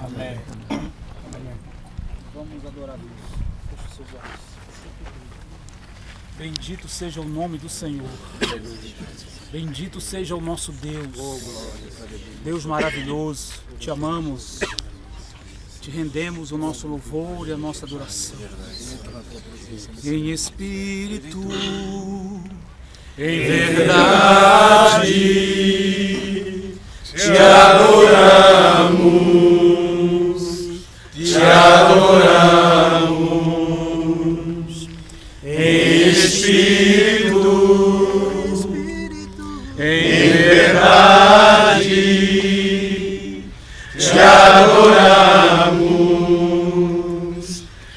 Amém. Amém. Vamos adorar a Deus. Feche os seus olhos. Bendito seja o nome do Senhor. Bendito seja o nosso Deus. Deus maravilhoso. Te amamos. Te rendemos o nosso louvor e a nossa adoração. Em espírito, em verdade, te adoramos, te adoramos. Em espírito, em verdade, te adoramos,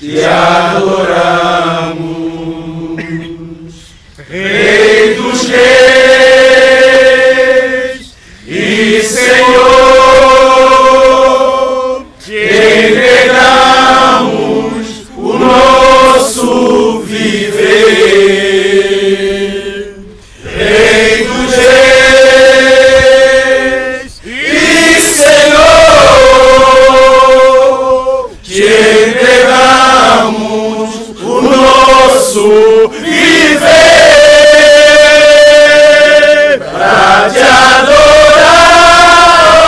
te adoramos. Rei dos reis e Senhor, te entregamos o nosso viver. Rei dos reis e Senhor, te entregamos o nosso viver. Pra te adorar, ó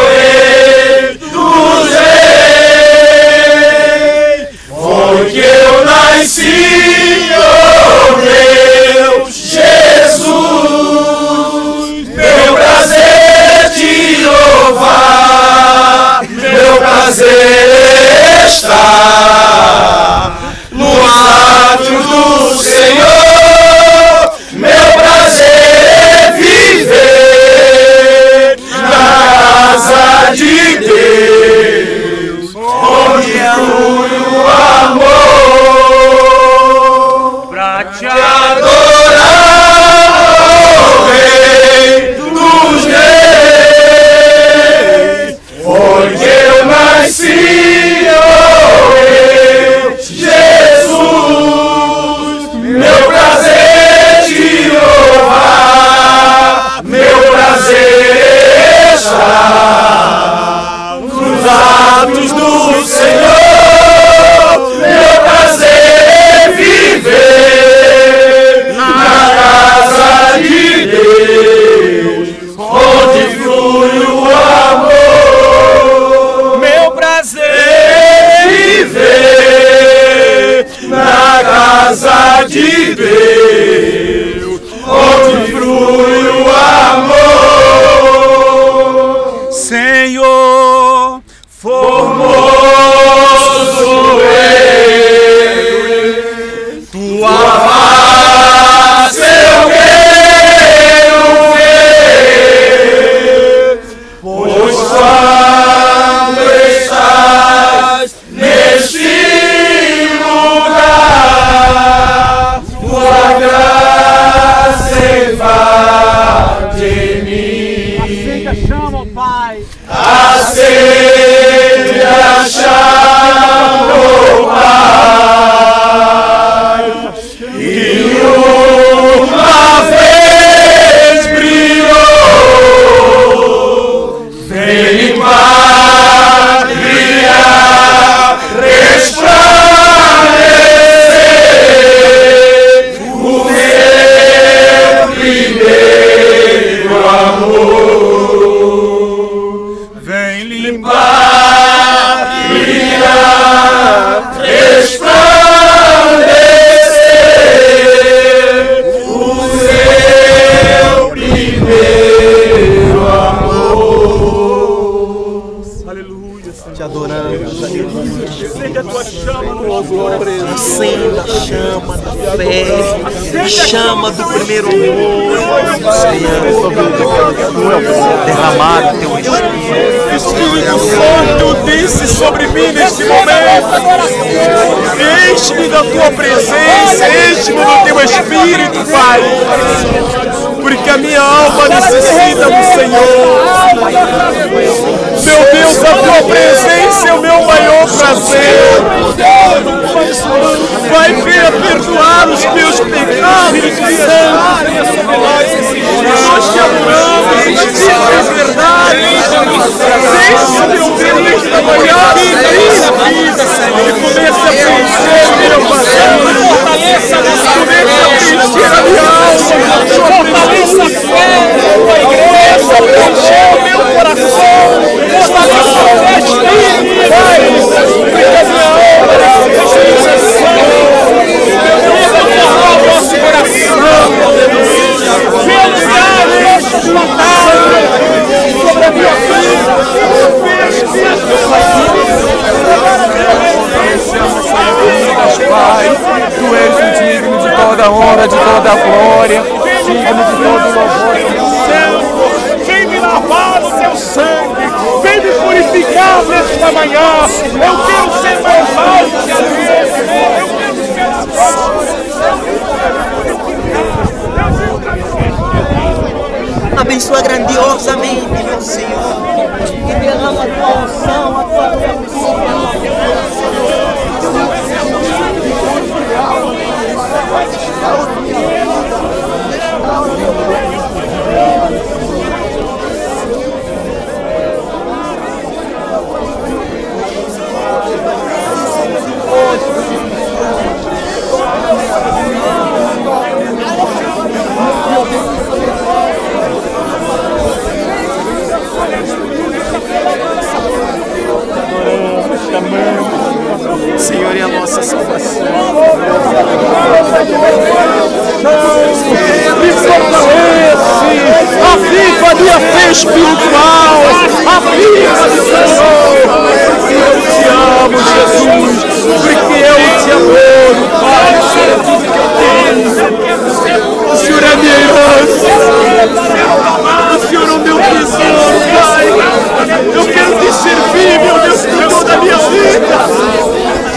Rei dos reis, foi que eu nasci, ó Deus Jesus. Meu prazer te louvar, meu prazer está nos atos do Senhor. Meu prazer é viver na casa de Deus, onde flui o amor. Pra te adorar, ó Rei dos reis, foi que eu nasci, ó Deus Jesus. Meu prazer te louvar, meu prazer está nos atos do Senhor. Meu prazer é viver na casa de Deus, onde flui o amor. Meu prazer é viver na casa de Deus, onde flui o amor. Senhor, formoso Rei, tua face eu quero ver, pois quando estás neste lugar, tua graça invade em mim. Acende a chama, ó Pai. Acende a chama, ó Pai. E uma vez brilhou, vem limpar, brilhar, resplandecer o meu primeiro amor. Vem limpar, brilhar, resplandecer o seu primeiro amor. Aleluia, Senhor. Te adoramos, aleluia. Acende a tua chama no nosso coração. Acenda a chama da fé, a chama do primeiro amor. Senhor, derramar o teu Espírito Santo, desce sobre mim neste momento. Enche-me da tua presença, enche-me do teu Espírito, Pai. Porque a minha alma necessita do Senhor. Meu Deus, a tua presença é o meu maior prazer. Vai vir perdoar os meus pecados, nós te adoramos, em espírito e verdade. Deixa, meu Deus, nesta manhã sede, meu Pai. Fortaleça a minha alma. Fortaleça a fé da tua igreja. Preencher o meu coração. Fortaleça a fé espírita, Pai. Porque a minha alma precisa transformar o nosso coração. Felicidade, sobre a minha vida. Pai, Tu és o digno de toda honra, de toda glória, digno de todo louvor. Vem me lavar no teu sangue, vem me purificar nesta manhã. Eu quero ser mais alto que a Deus. Eu quero ser Abençoa grandiosamente, meu Senhor, e derrama a tua unção, a tua bênção. O Senhor é a nossa salvação. Me fortalece, aviva a minha fé espiritual, aviva, Senhor. Eu te amo, Jesus, porque eu te adoro, Pai. O Senhor é tudo que eu tenho. O Senhor é minha herança. O Senhor é o meu tesouro, Pai. Eu quero te servir, meu Deus, por toda a minha vida.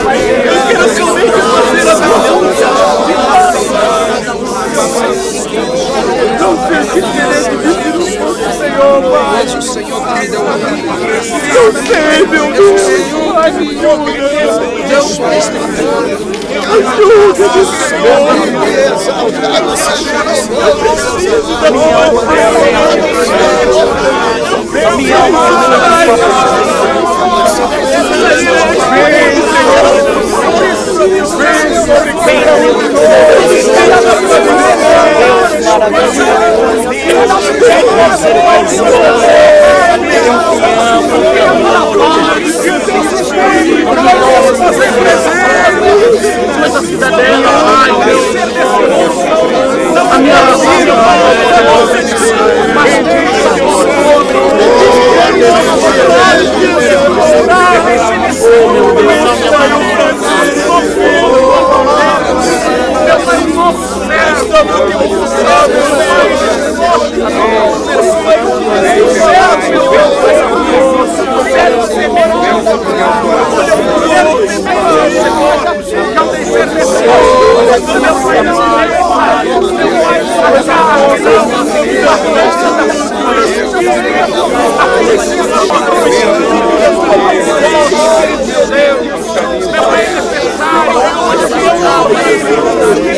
Eu quero somente fazer a minha vontade. Não seja querendo viver o Senhor, Pai. O Senhor que me deu a vida. Eu sei, meu Deus. Ai, meu Deus. Ajuda-me, Senhor. Preciso da minha alma. A minha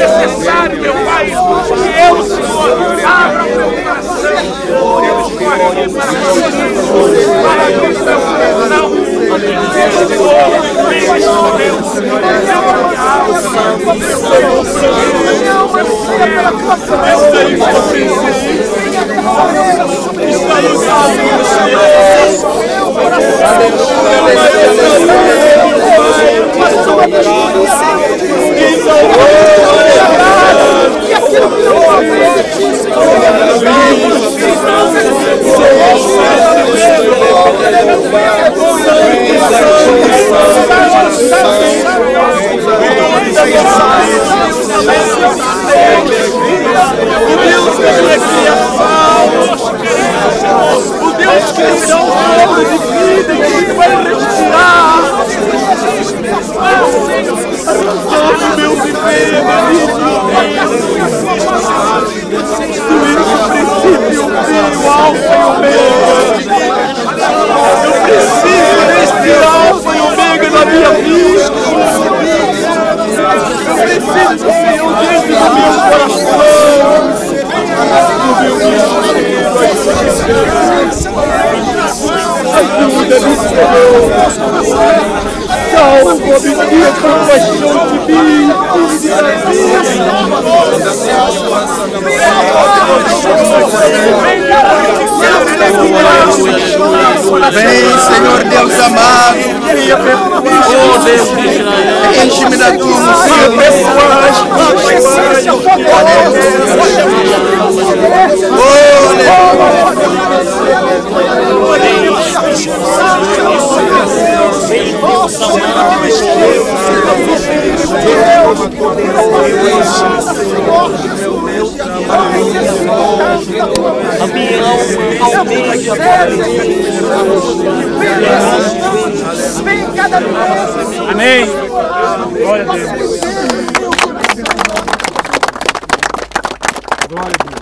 necessário, meu Pai, que eu, Senhor, abra o meu coração. Eu estou aqui para abrir o meu coração. O Deus que me dá um fogo de vida e que vai retirar todo o meu viver, princípio, o alfa e omega. Eu preciso deste alfa e omega na minha vida. Eu preciso do Senhor dentro do meu coração. Ajuda-me, Senhor. salva, me guia com paixão divina. Vem, Senhor Deus amado. Oh Deus de Israel, enche-me da tua unção. Amém. Glória a Deus. Glória a Deus.